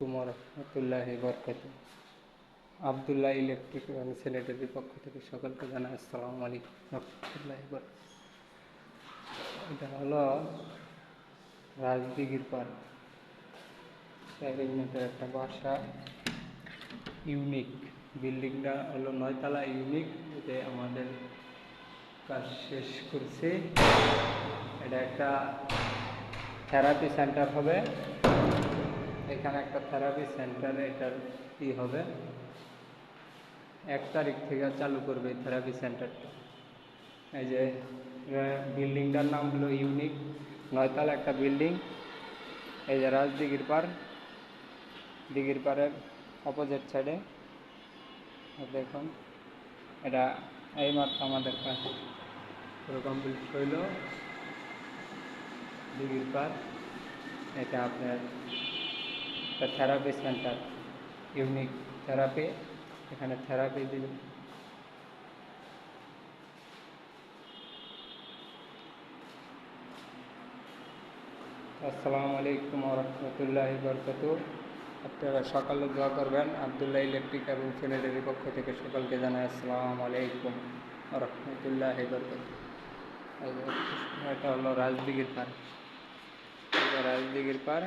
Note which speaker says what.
Speaker 1: রহমতুল্লাহি বরকাতুহু। আবদুল্লাহ ইলেকট্রিক এবং স্যানিটারির পক্ষ থেকে সকলকে জানাই আসসালামু আলাইকুম রহমতুল্লাহি বরকাতুহু। এটা হলো রাজদিঘির পার্ক। ইউনিটের একটা বাসা, ইউনিক বিল্ডিংটা হলো 9 তলা, ইউনিক। যে আমাদের কাজ শেষ করছে। এটা একটা থেরাপি সেন্টার হবে। এখানে একটা থেরাপি সেন্টার, এটার হবে 1 তারিখ থেকে চালু করবে এই থেরাপি সেন্টারটা। এই যে বিল্ডিংটার নাম হলো ইউনিক, 9 তলা একটা বিল্ডিং। এই যে রাজদিঘির পাড়, দিঘির পাড়ের অপোজিট সাইডে দেখুন। এটা এইমাত্র আমাদের কাজ পুরো কমপ্লিট হইল। দিঘির পাড়, এটা আপনার একটা থেরাপি সেন্টার, ইউনিক থেরাপি। এখানে থেরাপি দিবে। আসসালামু আলাইকুম রহমতুল্লাহি বরকাতুহু। আপনারা সকালে দোয়া করবেন। আবদুল্লাহ ইলেকট্রিক এবং স্যানিটারির পক্ষ থেকে সকলকে জানাই আসসালামু আলাইকুম রহমতুল্লাহি বরকাতুহু। এটা হলো রাজদিঘির পাড়। রাজদিঘির পাড়